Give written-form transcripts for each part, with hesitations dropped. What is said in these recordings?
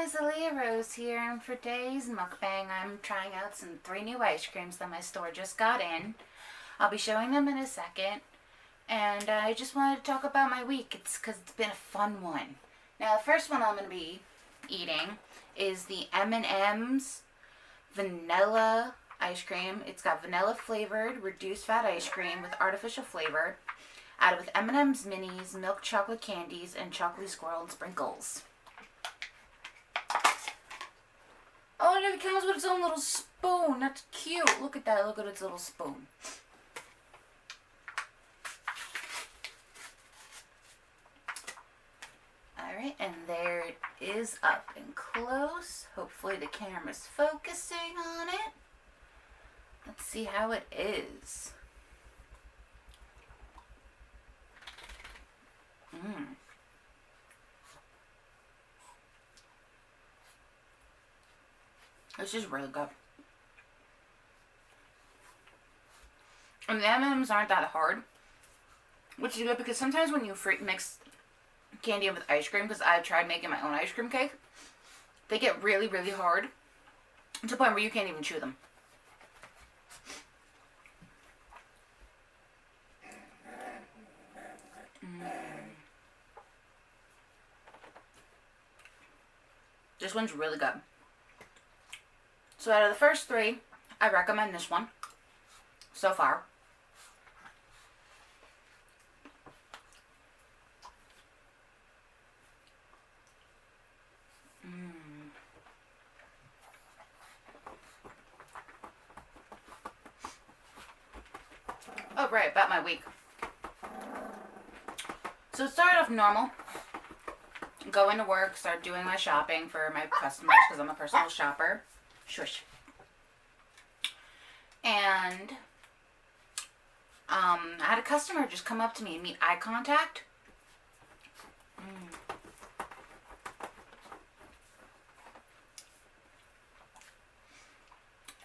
guys, Aaliyah Rose here, and for today's mukbang I'm trying out some 3 new ice creams that my store just got in. I'll be showing them in a second, and I just wanted to talk about my week. It's because it's been a fun one. Now the first one I'm going to be eating is the M&M's vanilla ice cream. It's got vanilla flavored reduced fat ice cream with artificial flavor, added with M&M's minis, milk chocolate candies, and chocolate swirl and sprinkles. Oh, and it comes with its own little spoon. That's cute. Look at that. Look at its little spoon. Alright, and there it is up and close. Hopefully the camera's focusing on it. Let's see how it is. It's just really good. And the M&Ms aren't that hard, which is good because sometimes when you mix candy in with ice cream, because I've tried making my own ice cream cake, they get really, really hard to the point where you can't even chew them. This one's really good. So out of the first 3, I recommend this one so far. Oh, right, about my week. So it started off normal. Go into work, start doing my shopping for my customers because I'm a personal shopper. Shush. And I had a customer just come up to me and meet eye contact.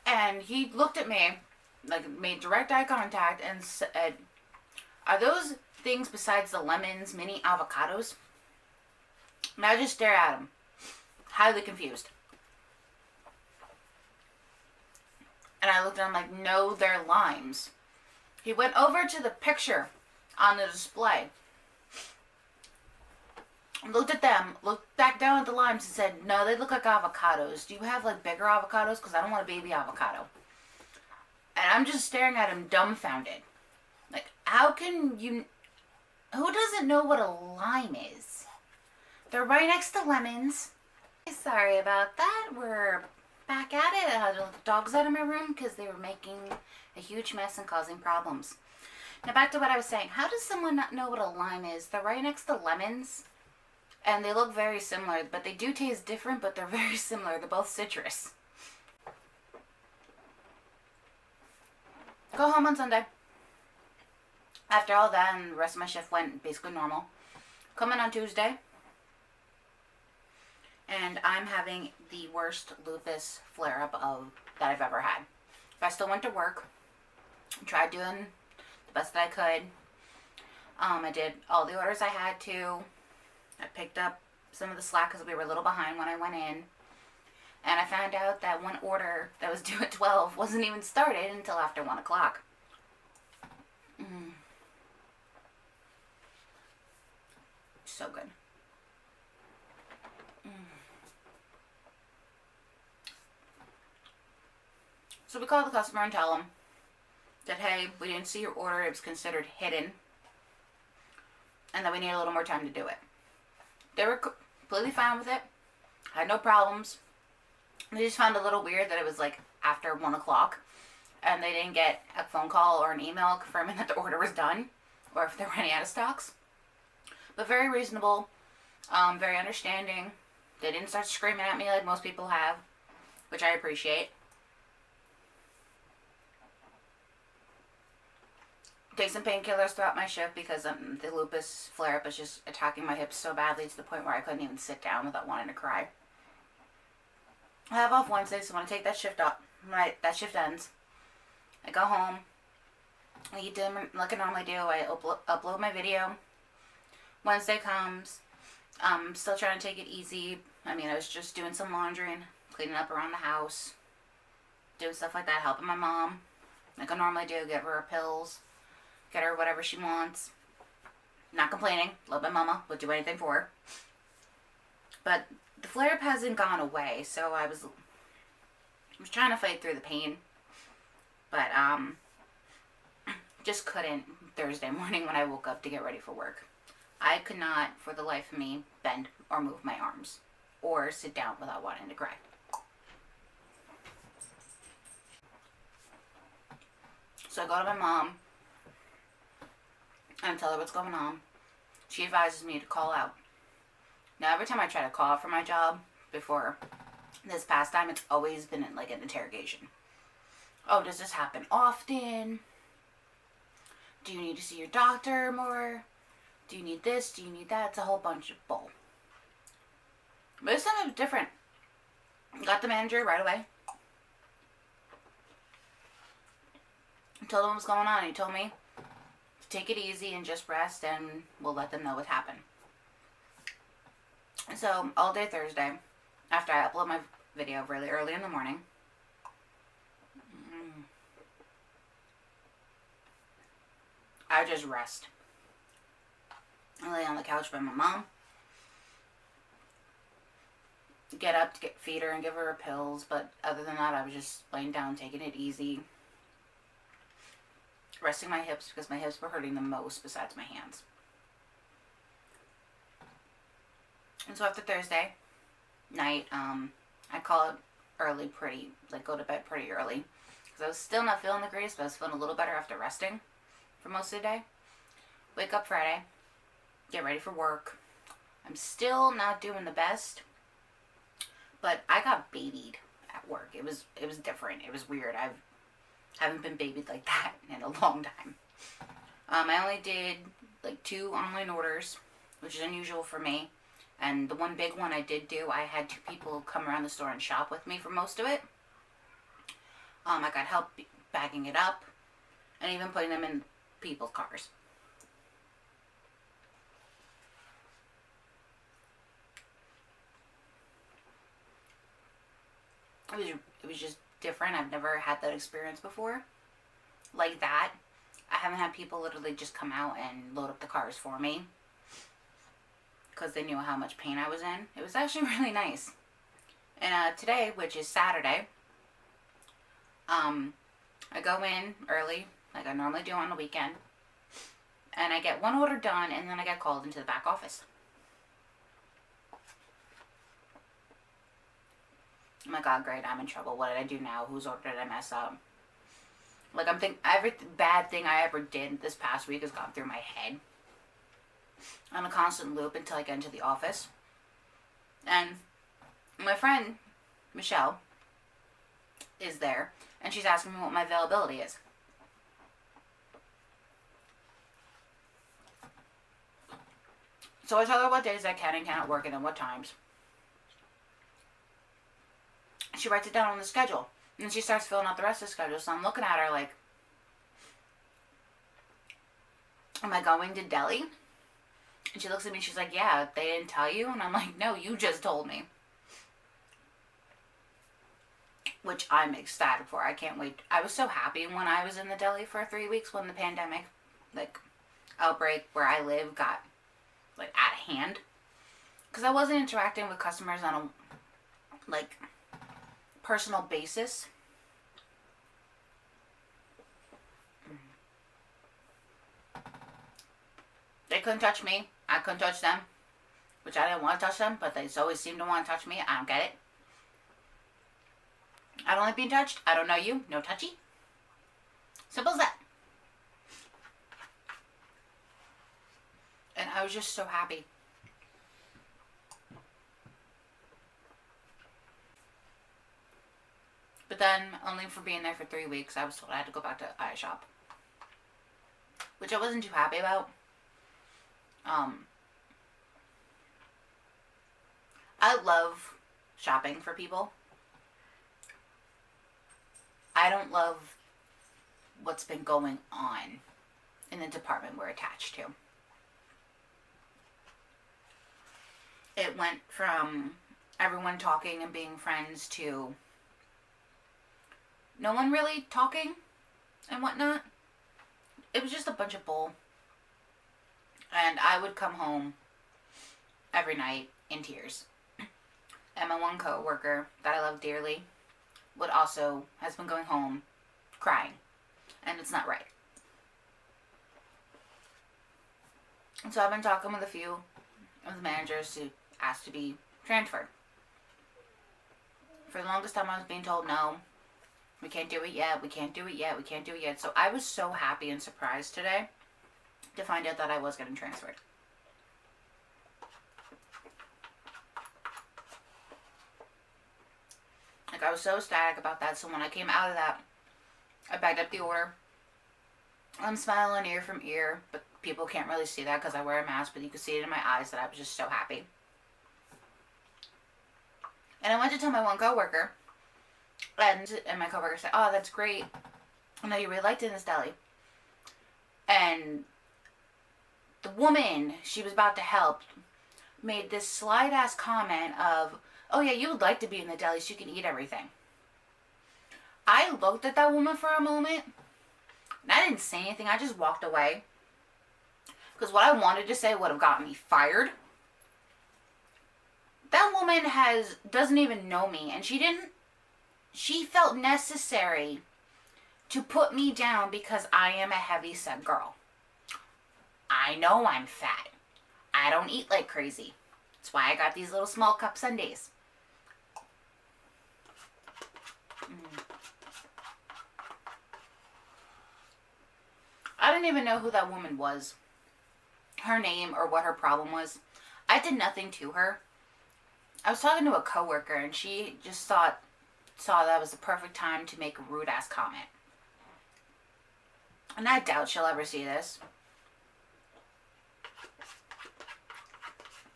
And he looked at me, like made direct eye contact and said, "Are those things besides the lemons mini avocados?" And I just stare at him, highly confused. And I looked at him like, "No, they're limes." He went over to the picture on the display, looked at them, looked back down at the limes and said, "No, they look like avocados. Do you have like bigger avocados? Because I don't want a baby avocado." And I'm just staring at him dumbfounded. Like, how can you... Who doesn't know what a lime is? They're right next to lemons. Sorry about that. We're back at it. I had to let the dogs out of my room because they were making a huge mess and causing problems. Now back to what I was saying. How does someone not know what a lime is? They're right next to lemons. And they look very similar. But they do taste different, but they're very similar. They're both citrus. Go home on Sunday. After all that, and the rest of my shift went basically normal. Come in on Tuesday. And I'm having the worst lupus flare-up that I've ever had. But I still went to work. Tried doing the best that I could. I did all the orders I had to. I picked up some of the slack because we were a little behind when I went in. And I found out that one order that was due at 12 wasn't even started until after 1 o'clock. So good. So we called the customer and tell them that, hey, we didn't see your order. It was considered hidden. And that we need a little more time to do it. They were completely fine with it. Had no problems. They just found it a little weird that it was like after 1 o'clock. And they didn't get a phone call or an email confirming that the order was done. Or if they were running out of stocks. But very reasonable. Very understanding. They didn't start screaming at me like most people have. Which I appreciate. Take some painkillers throughout my shift because the lupus flare-up is just attacking my hips so badly to the point where I couldn't even sit down without wanting to cry. I have off Wednesday, so when I take that shift up, that shift ends, I go home, I eat dinner like I normally do, I upload my video. Wednesday comes, I'm still trying to take it easy, I mean, I was just doing some laundry and cleaning up around the house, doing stuff like that, helping my mom, like I normally do, give her her pills, get her whatever she wants. Not complaining, love my mama, would do anything for her. But the flare-up hasn't gone away, so I was trying to fight through the pain, but just couldn't Thursday morning when I woke up to get ready for work. I could not, for the life of me, bend or move my arms or sit down without wanting to cry. So I go to my mom and I tell her what's going on. She advises me to call out. Now, every time I try to call out for my job before this past time, it's always been like an interrogation. Oh, does this happen often? Do you need to see your doctor more? Do you need this? Do you need that? It's a whole bunch of bull. But this time it was different. Got the manager right away. I told him what was going on. He told me to take it easy and just rest, and we'll let them know what happened. So all day Thursday, after I upload my video really early in the morning, I just rest. I lay on the couch by my mom. Get up to feed her and give her her pills, but other than that, I was just laying down, taking it easy. Resting my hips because my hips were hurting the most besides my hands. And so after Thursday night, I call it early go to bed pretty early. Because I was still not feeling the greatest, but I was feeling a little better after resting for most of the day. Wake up Friday, get ready for work. I'm still not doing the best, but I got babied at work. It was different. It was weird. I haven't been babied like that in a long time. I only did like 2 online orders, which is unusual for me. And the one big one I did do, I had 2 people come around the store and shop with me for most of it. I got help bagging it up and even putting them in people's cars. It was just different. I've never had that experience before. Like that. I haven't had people literally just come out and load up the cars for me because they knew how much pain I was in. It was actually really nice. And today, which is Saturday, I go in early, like I normally do on the weekend, and I get one order done, and then I get called into the back office. Oh my god, great, I'm in trouble. What did I do now? Whose order did I mess up? Like, I'm thinking every bad thing I ever did this past week has gone through my head on a constant loop until I get into the office. And my friend, Michelle, is there, and she's asking me what my availability is. So I tell her what days I can and cannot work and then what times. She writes it down on the schedule. And then she starts filling out the rest of the schedule. So I'm looking at her like, am I going to Delhi? And she looks at me, she's like, yeah, they didn't tell you? And I'm like, no, you just told me. Which I'm ecstatic for. I can't wait. I was so happy when I was in the Delhi for 3 weeks when the pandemic, like, outbreak where I live got, like, out of hand. Because I wasn't interacting with customers on a, like, personal basis. They couldn't touch me. I couldn't touch them. Which I didn't want to touch them, but they always seem to want to touch me. I don't get it. I don't like being touched. I don't know you. No touchy. Simple as that. And I was just so happy. But then, only for being there for 3 weeks, I was told I had to go back to iShop. Which I wasn't too happy about. I love shopping for people. I don't love what's been going on in the department we're attached to. It went from everyone talking and being friends to no one really talking and whatnot. It was just a bunch of bull. And I would come home every night in tears. And my one co-worker that I love dearly has been going home crying. And it's not right. And so I've been talking with a few of the managers to ask to be transferred. For the longest time I was being told, no, we can't do it yet, we can't do it yet, we can't do it yet. So I was so happy and surprised today to find out that I was getting transferred. Like, I was so ecstatic about that. So when I came out of that, I bagged up the order. I'm smiling ear from ear, but people can't really see that because I wear a mask, but you can see it in my eyes that I was just so happy. And I went to tell my one coworker, and my coworker said, oh, that's great. I know you really liked it in this deli. And the woman she was about to help made this slight-ass comment of, oh yeah, you would like to be in the deli so you can eat everything. I looked at that woman for a moment, and I didn't say anything. I just walked away. Because what I wanted to say would have gotten me fired. That woman doesn't even know me, and she felt necessary to put me down because I am a heavy-set girl. I know I'm fat. I don't eat like crazy. That's why I got these little small cup sundaes. I didn't even know who that woman was. Her name or what her problem was. I did nothing to her. I was talking to a coworker and she just saw that was the perfect time to make a rude ass comment. And I doubt she'll ever see this.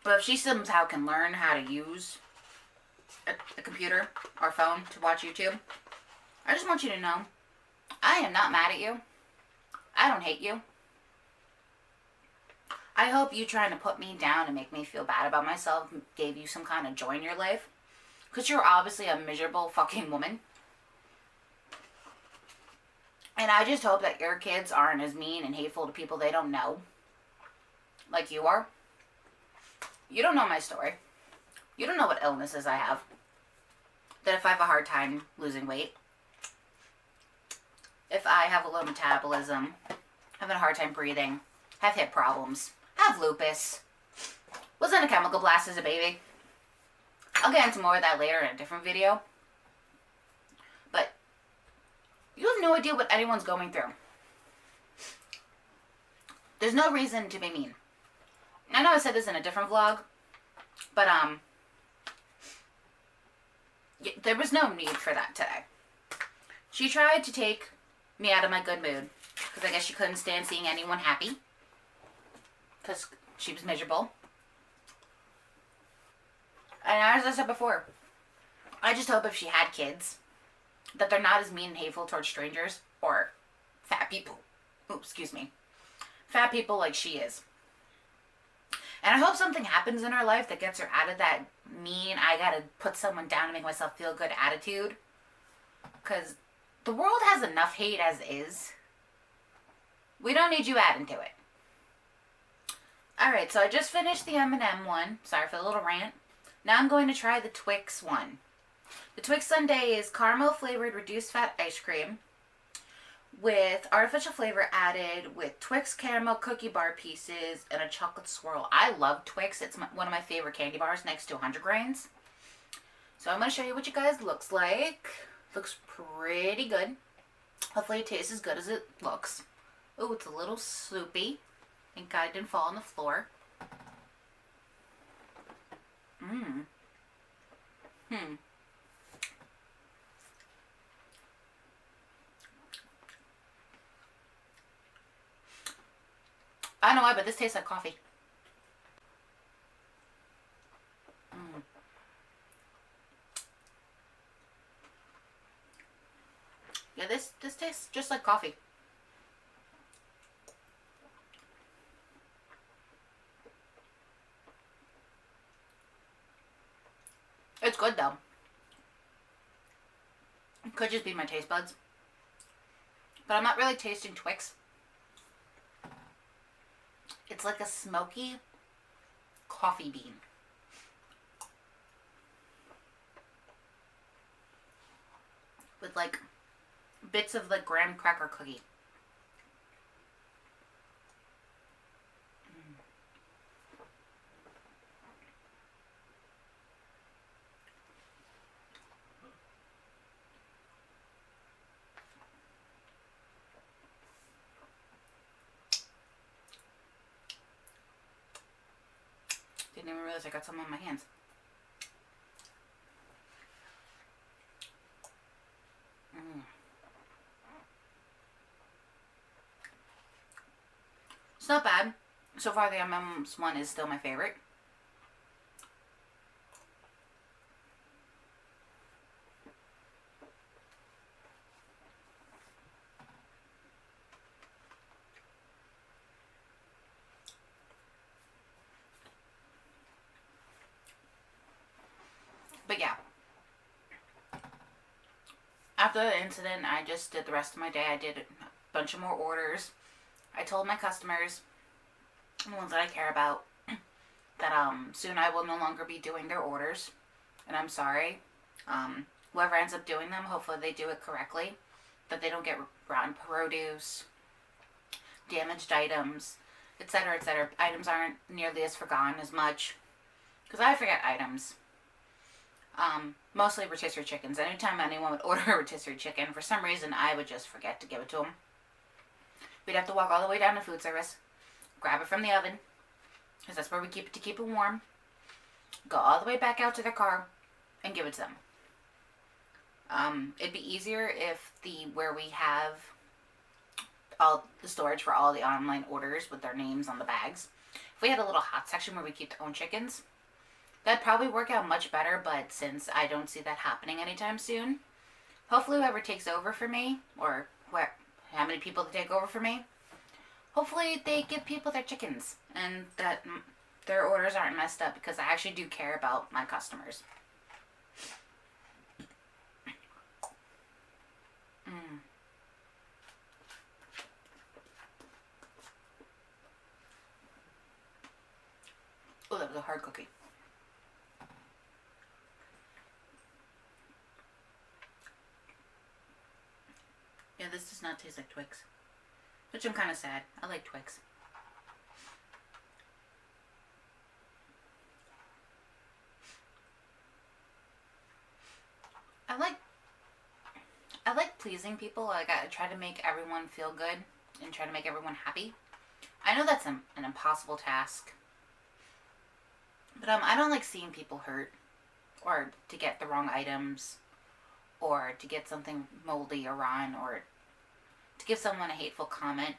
But if she somehow can learn how to use a computer or phone to watch YouTube, I just want you to know, I am not mad at you. I don't hate you. I hope you trying to put me down and make me feel bad about myself gave you some kind of joy in your life. Because you're obviously a miserable fucking woman. And I just hope that your kids aren't as mean and hateful to people they don't know. Like you are. You don't know my story. You don't know what illnesses I have. That if I have a hard time losing weight, if I have a low metabolism, having a hard time breathing, have hip problems, have lupus, was in a chemical blast as a baby. I'll get into more of that later in a different video. But you have no idea what anyone's going through. There's no reason to be mean. I know I said this in a different vlog, but there was no need for that today. She tried to take me out of my good mood because I guess she couldn't stand seeing anyone happy because she was miserable. And as I said before, I just hope if she had kids that they're not as mean and hateful towards strangers or fat people. Oh, excuse me. Fat people like she is. And I hope something happens in her life that gets her out of that mean, I gotta put someone down to make myself feel good attitude. Because the world has enough hate as is. We don't need you adding to it. Alright, so I just finished the M&M one. Sorry for the little rant. Now I'm going to try the Twix one. The Twix sundae is caramel flavored reduced fat ice cream with artificial flavor added with Twix caramel cookie bar pieces and a chocolate swirl. I love Twix. It's one of my favorite candy bars next to 100 grains. So I'm going to show you what you guys looks like. Looks pretty good. Hopefully it tastes as good as it looks. Oh, it's a little soupy. Thank God it didn't fall on the floor. I don't know why, but this tastes like coffee. Yeah, this tastes just like coffee. though. It could just be my taste buds. But I'm not really tasting Twix. It's like a smoky coffee bean. With like bits of like graham cracker cookie. Didn't even realize I got some on my hands. It's not bad. So far, the M&M's one is still my favorite. But yeah. After the incident, I just did the rest of my day. I did a bunch of more orders. I told my customers, the ones that I care about, that soon I will no longer be doing their orders. And I'm sorry. Whoever ends up doing them, hopefully they do it correctly. That they don't get rotten produce, damaged items, etc., etc. Items aren't nearly as forgotten as much. Because I forget items. Mostly rotisserie chickens. Anytime anyone would order a rotisserie chicken, for some reason I would just forget to give it to them. We'd have to walk all the way down to food service, grab it from the oven, because that's where we keep it to keep it warm, go all the way back out to their car, and give it to them. It'd be easier if where we have all the storage for all the online orders with their names on the bags, if we had a little hot section where we keep our own chickens, that'd probably work out much better. But since I don't see that happening anytime soon, hopefully whoever takes over for me, or how many people they take over for me, hopefully they give people their chickens and that their orders aren't messed up, because I actually do care about my customers. Oh, that was a hard cookie. Yeah, this does not taste like Twix. Which I'm kind of sad. I like Twix. I like pleasing people. Like, I try to make everyone feel good and try to make everyone happy. I know that's an impossible task. But I don't like seeing people hurt, or to get the wrong items, or to get something moldy or rotten, or to give someone a hateful comment.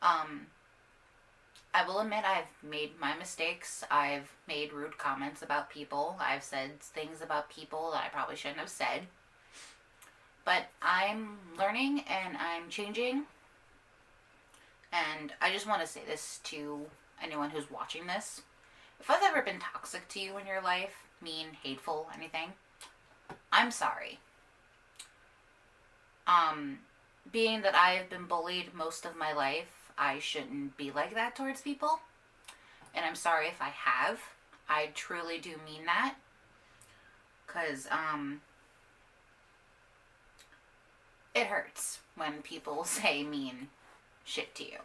I will admit I've made my mistakes. I've made rude comments about people. I've said things about people that I probably shouldn't have said. But I'm learning and I'm changing. And I just want to say this to anyone who's watching this. If I've ever been toxic to you in your life, mean, hateful, anything, I'm sorry. Being that I've been bullied most of my life, I shouldn't be like that towards people. And I'm sorry if I have. I truly do mean that. Because, it hurts when people say mean shit to you.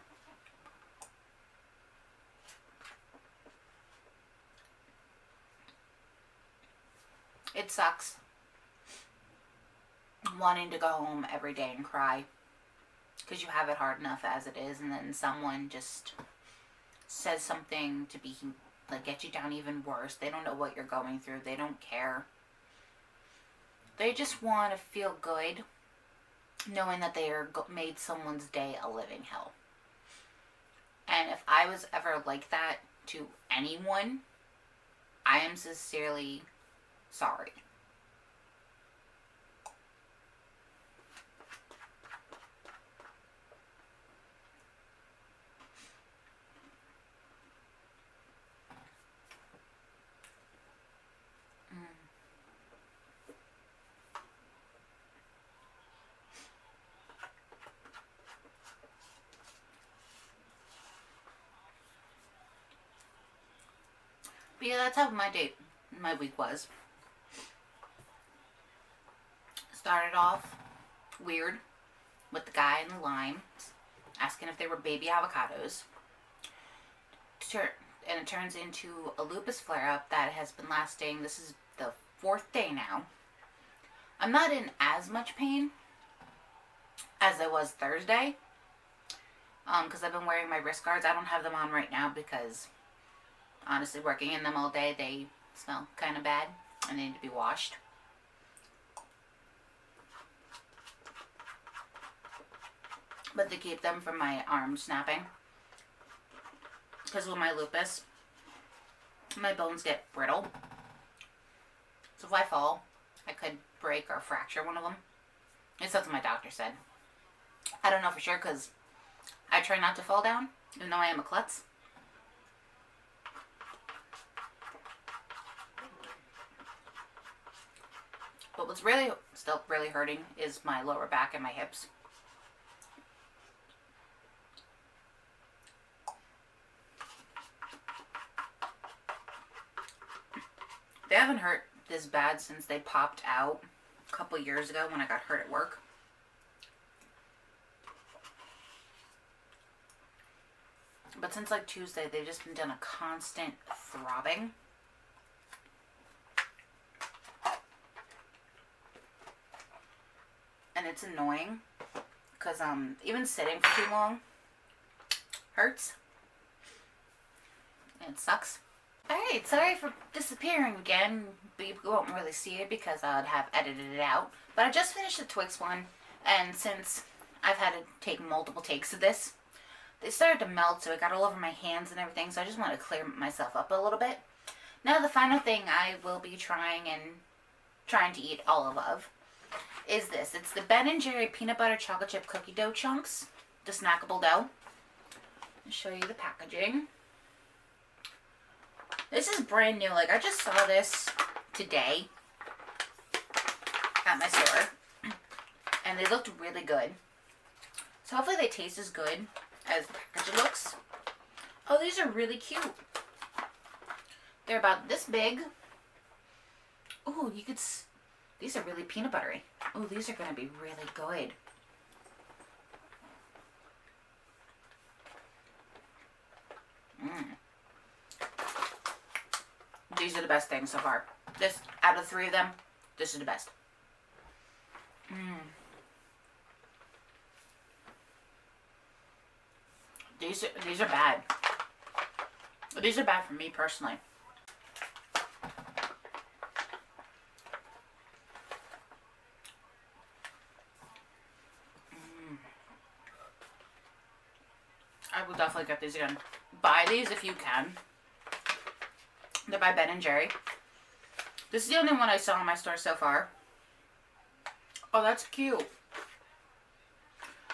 It sucks wanting to go home every day and cry because you have it hard enough as it is, and then someone just says something to be like get you down even worse. They don't know what you're going through. They don't care. They just want to feel good knowing that they made someone's day a living hell. And if I was ever like that to anyone, I am sincerely sorry. But yeah, that's how my week was. Started off weird with the guy in the line asking if they were baby avocados. And it turns into a lupus flare-up that has been lasting, this is the 4th day now. I'm not in as much pain as I was Thursday, because I've been wearing my wrist guards. I don't have them on right now because, honestly, working in them all day, they smell kind of bad and they need to be washed. But they keep them from my arms snapping. Because with my lupus, my bones get brittle. So if I fall, I could break or fracture one of them. At least that's what my doctor said. I don't know for sure because I try not to fall down, even though I am a klutz. But what's really still really hurting is my lower back and my hips. They haven't hurt this bad since they popped out a couple years ago when I got hurt at work. But since like Tuesday, they've just been doing a constant throbbing. And it's annoying because even sitting for too long hurts. And it sucks. Alright, sorry for disappearing again, but you won't really see it because I'd have edited it out. But I just finished the Twix one, and since I've had to take multiple takes of this, they started to melt, so it got all over my hands and everything, so I just wanted to clear myself up a little bit. Now the final thing I will be trying to eat all of is this. It's the Ben & Jerry Peanut Butter Chocolate Chip Cookie Dough Chunks, the snackable dough. I'll show you the packaging. This is brand new. Like, I just saw this today at my store. And they looked really good. So hopefully they taste as good as the package looks. Oh, these are really cute. They're about this big. Oh, these are really peanut buttery. Oh, these are going to be really good. These are the best things so far. This, out of 3 of them, this is the best. These are bad. These are bad for me personally. I will definitely get these again. Buy these if you can. They're by Ben & Jerry. This is the only one I saw in my store so far. Oh, that's cute.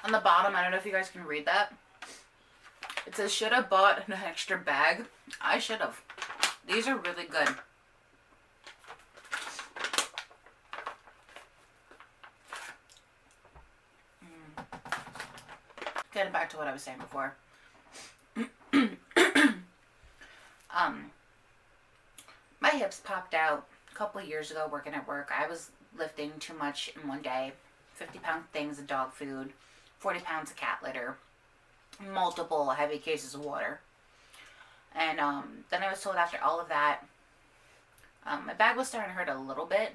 On the bottom, I don't know if you guys can read that. It says, should have bought an extra bag. I should have. These are really good. Getting back to what I was saying before. My hips popped out a couple of years ago working at work. I was lifting too much in one day. 50-pound things of dog food, 40 pounds of cat litter, multiple heavy cases of water. And then I was told after all of that, my back was starting to hurt a little bit.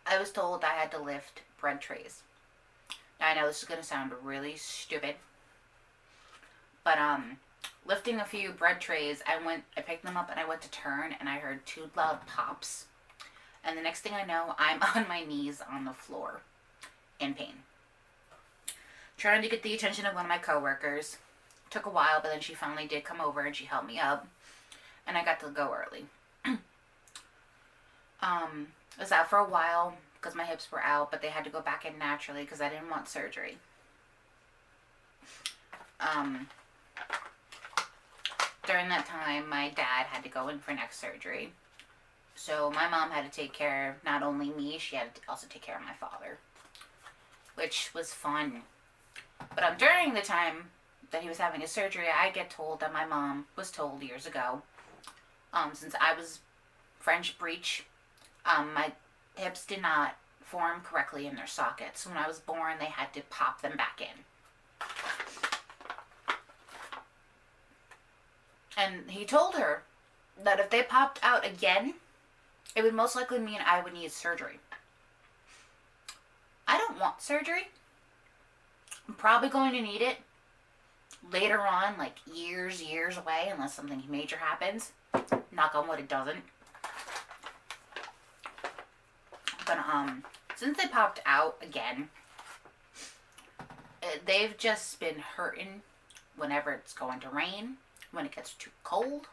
I was told I had to lift bread trays. Now I know this is going to sound really stupid, but lifting a few bread trays, I picked them up and I went to turn and I heard 2 loud pops. And the next thing I know, I'm on my knees on the floor in pain. Trying to get the attention of one of my coworkers. Took a while, but then she finally did come over and she helped me up. And I got to go early. I was out for a while because my hips were out, but they had to go back in naturally because I didn't want surgery. During that time, my dad had to go in for neck surgery. So my mom had to take care of not only me, she had to also take care of my father. Which was fun. But during the time that he was having his surgery, I get told that my mom was told years ago Since I was French breech, my hips did not form correctly in their sockets. When I was born, they had to pop them back in. And he told her that if they popped out again, it would most likely mean I would need surgery. I don't want surgery. I'm probably going to need it later on, like years away, unless something major happens. Knock on wood, it doesn't. But, since they popped out again, they've just been hurting whenever it's going to rain, when it gets too cold.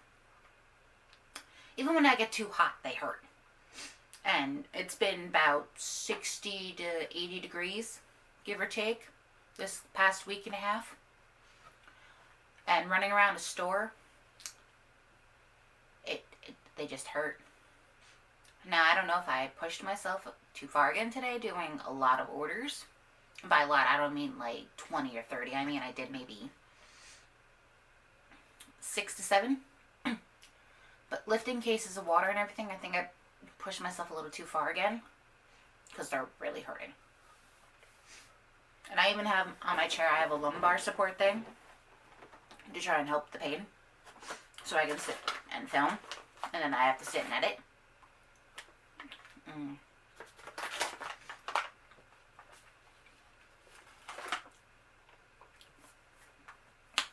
Even when I get too hot, they hurt. And it's been about 60 to 80 degrees, give or take, this past week and a half. And running around a store, they just hurt. Now, I don't know if I pushed myself too far again today doing a lot of orders. By a lot, I don't mean like 20 or 30. I mean, I did maybe 6 to 7. But lifting cases of water and everything, I think I pushed myself a little too far again, because they're really hurting. And I even have, on my chair, I have a lumbar support thing to try and help the pain. So I can sit and film, and then I have to sit and edit.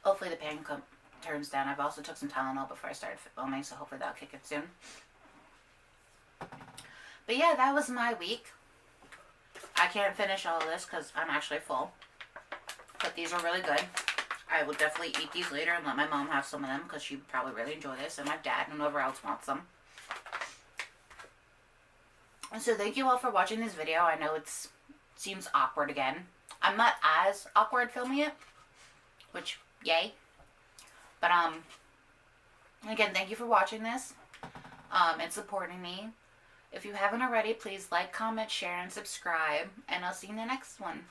Hopefully the pain turns down. I've also took some Tylenol before I started filming, so hopefully that'll kick in soon. But yeah, that was my week. I can't finish all of this because I'm actually full. But these are really good. I will definitely eat these later and let my mom have some of them because she would probably really enjoy this, and my dad and whoever else wants them. And so thank you all for watching this video. I know it seems awkward again. I'm not as awkward filming it, which, yay. But, again, thank you for watching this and supporting me. If you haven't already, please like, comment, share, and subscribe. And I'll see you in the next one.